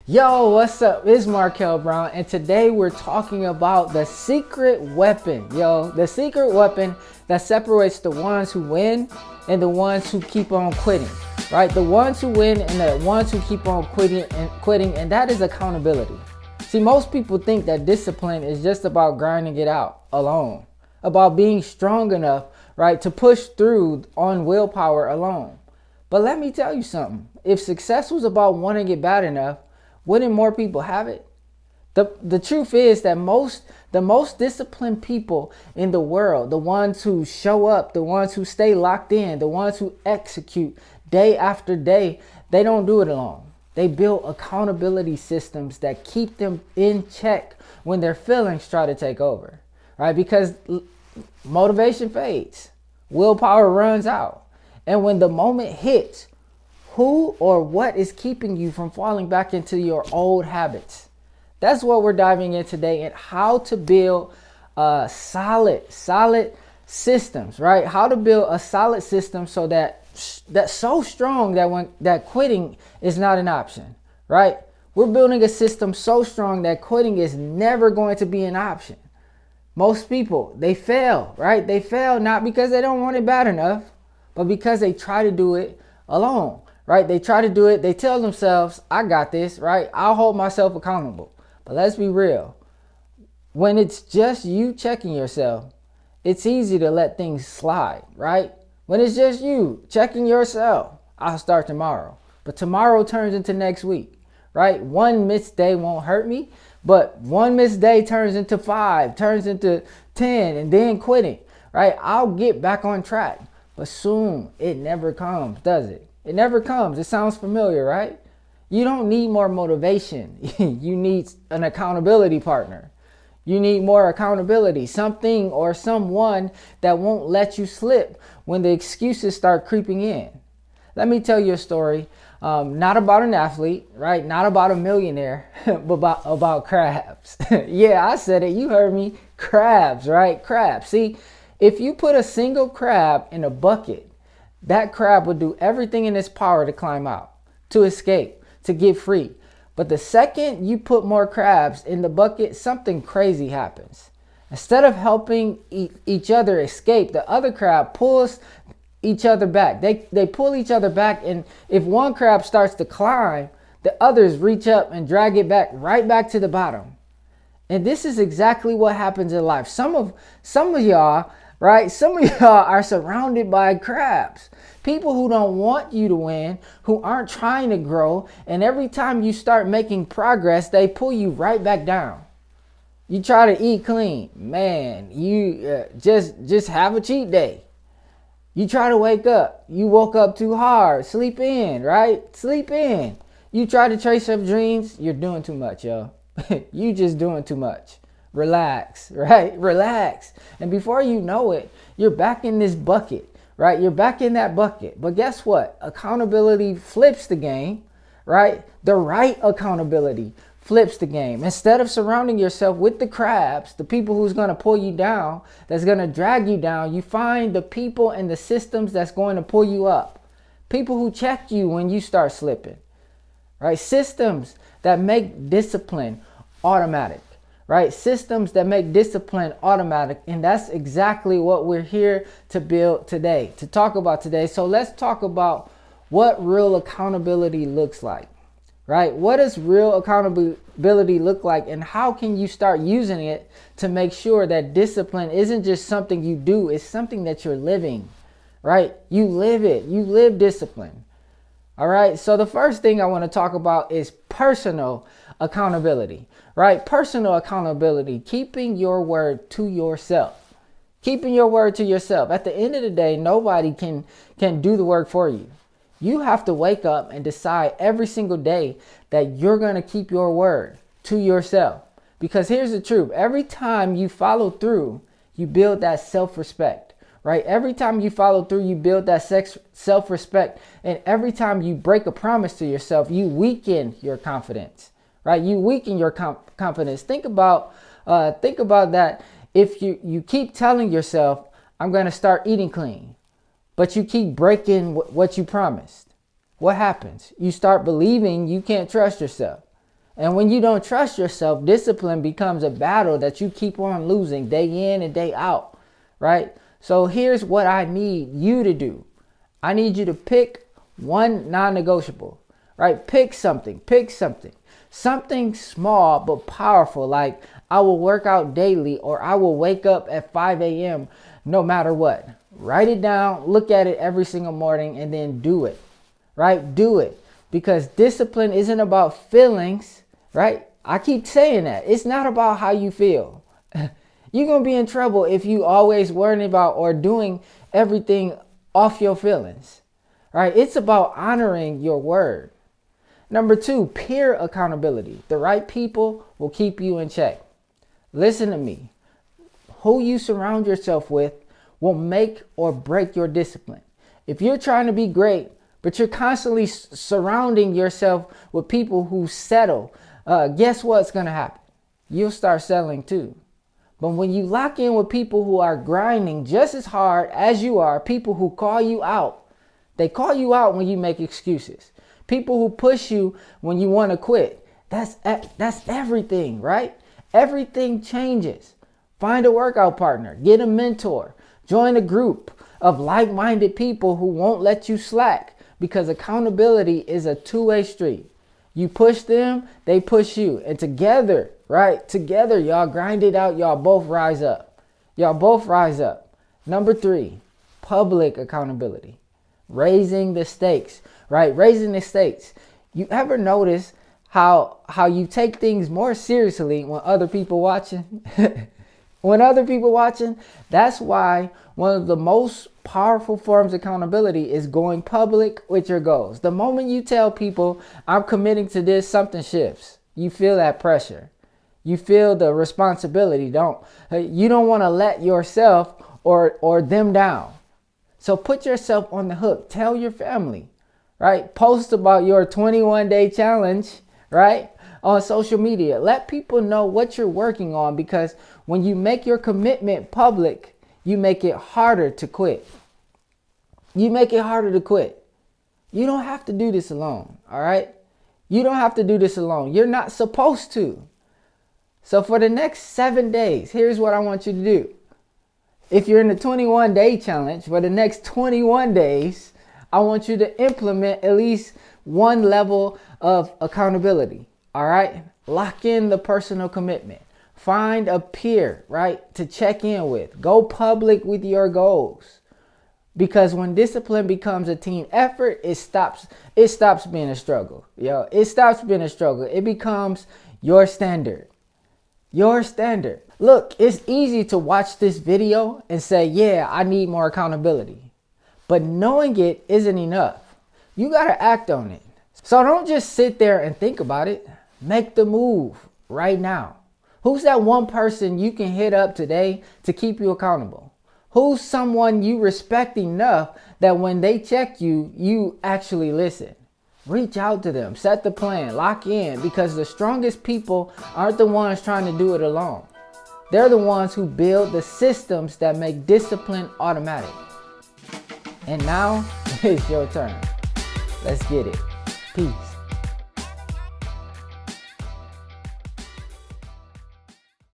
Yo, what's up? It's Markel Brown, and today we're talking about the secret weapon. Yo, the secret weapon that separates the ones who win and the ones who keep on quitting, right? The ones who win and the ones who keep on quitting, and that is accountability. See, most people think that discipline is just about grinding it out alone, about being strong enough, right, to push through on willpower alone. But let me tell you something. If success was about wanting it bad enough, wouldn't more people have it? The truth is that the most disciplined people in the world, the ones who show up, the ones who stay locked in, the ones who execute day after day, they don't do it alone. They build accountability systems that keep them in check when their feelings try to take over, right? Because motivation fades, willpower runs out, and when the moment hits, who or what is keeping you from falling back into your old habits? That's what we're diving in today, and how to build solid systems, right? How to build a solid system so that's so strong that quitting is not an option, right? We're building a system so strong that quitting is never going to be an option. Most people, they fail, right? They fail not because they don't want it bad enough, but because they try to do it alone. Right? They try to do it. They tell themselves, I got this, right? I'll hold myself accountable. But let's be real. When it's just you checking yourself, it's easy to let things slide, right? When it's just you checking yourself, I'll start tomorrow. But tomorrow turns into next week, right? One missed day won't hurt me, but one missed day turns into 5, turns into 10, and then quitting, right? I'll get back on track. But soon it never comes, does it? It never comes. It sounds familiar, right? You don't need more motivation. You need an accountability partner. You need more accountability, something or someone that won't let you slip when the excuses start creeping in. Let me tell you a story, not about an athlete, right? Not about a millionaire, but about crabs. Yeah, I said it. You heard me. Crabs, right? Crabs. See, if you put a single crab in a bucket, that crab would do everything in its power to climb out, to escape, to get free. But the second you put more crabs in the bucket, something crazy happens. Instead of helping each other escape, the other crab pulls each other back. They pull each other back, and if one crab starts to climb, the others reach up and drag it back, right back to the bottom. And this is exactly what happens in life. Some of y'all, right? Some of y'all are surrounded by crabs. People who don't want you to win, who aren't trying to grow, and every time you start making progress, they pull you right back down. You try to eat clean, man, you just have a cheat day. You try to wake up, you woke up too hard, sleep in, right? Sleep in. You try to chase your dreams, you're doing too much, yo. You just doing too much. Relax, right? Relax. And before you know it, you're back in this bucket, right? You're back in that bucket. But guess what? Accountability flips the game, right? The right accountability flips the game. Instead of surrounding yourself with the crabs, the people who's going to pull you down, that's going to drag you down, you find the people and the systems that's going to pull you up. People who check you when you start slipping, right? Systems that make discipline automatic. Right? Systems that make discipline automatic. And that's exactly what we're here to build today, to talk about today. So let's talk about what real accountability looks like, right? What does real accountability look like, and how can you start using it to make sure that discipline isn't just something you do, it's something that you're living, right? You live it. You live discipline. All right. So the first thing I want to talk about is personal accountability, right? Personal accountability, keeping your word to yourself, keeping your word to yourself. At the end of the day, nobody can do the work for you. You have to wake up and decide every single day that you're going to keep your word to yourself. Because here's the truth. Every time you follow through, you build that self-respect. Right? Every time you follow through, you build that self-respect. And every time you break a promise to yourself, you weaken your confidence. Right? You weaken your confidence. Think about that. If you keep telling yourself, I'm going to start eating clean, but you keep breaking what you promised, what happens? You start believing you can't trust yourself. And when you don't trust yourself, discipline becomes a battle that you keep on losing day in and day out, right? So here's what I need you to do. I need you to pick one non-negotiable, right? Pick something, something small but powerful, like I will work out daily, or I will wake up at 5 a.m. no matter what. Write it down, look at it every single morning, and then do it, right? Do it. Because discipline isn't about feelings, right? I keep saying that. It's not about how you feel. You're going to be in trouble if you always worrying about or doing everything off your feelings, right? It's about honoring your word. Number 2, peer accountability. The right people will keep you in check. Listen to me. Who you surround yourself with will make or break your discipline. If you're trying to be great, but you're constantly surrounding yourself with people who settle, guess what's going to happen? You'll start settling too. But when you lock in with people who are grinding just as hard as you are, people who call you out, they call you out when you make excuses. People who push you when you want to quit. That's everything, right? Everything changes. Find a workout partner, get a mentor, join a group of like-minded people who won't let you slack, because accountability is a two-way street. You push them, they push you, and together, right? Together, y'all grind it out. Y'all both rise up. Y'all both rise up. Number 3, public accountability. Raising the stakes, right? Raising the stakes. You ever notice how you take things more seriously when other people watching? When other people watching, that's why one of the most powerful forms of accountability is going public with your goals. The moment you tell people, I'm committing to this, something shifts. You feel that pressure. You feel the responsibility. You don't want to let yourself or them down. So put yourself on the hook. Tell your family, right? Post about your 21-day challenge, right? On social media. Let people know what you're working on, because when you make your commitment public, you make it harder to quit. You make it harder to quit. You don't have to do this alone, all right? You don't have to do this alone. You're not supposed to. So for the next 7 days, here's what I want you to do. If you're in the 21-day challenge, for the next 21 days, I want you to implement at least one level of accountability. All right. Lock in the personal commitment. Find a peer, right, to check in with. Go public with your goals. Because when discipline becomes a team effort, it stops being a struggle. It stops being a struggle. It becomes your standard. Your standard. Look, it's easy to watch this video and say, yeah, I need more accountability. But knowing it isn't enough. You got to act on it. So don't just sit there and think about it. Make the move right now. Who's that one person you can hit up today to keep you accountable? Who's someone you respect enough that when they check you, you actually listen? Reach out to them. Set the plan. Lock in. Because the strongest people aren't the ones trying to do it alone. They're the ones who build the systems that make discipline automatic. And now it's your turn. Let's get it. Peace.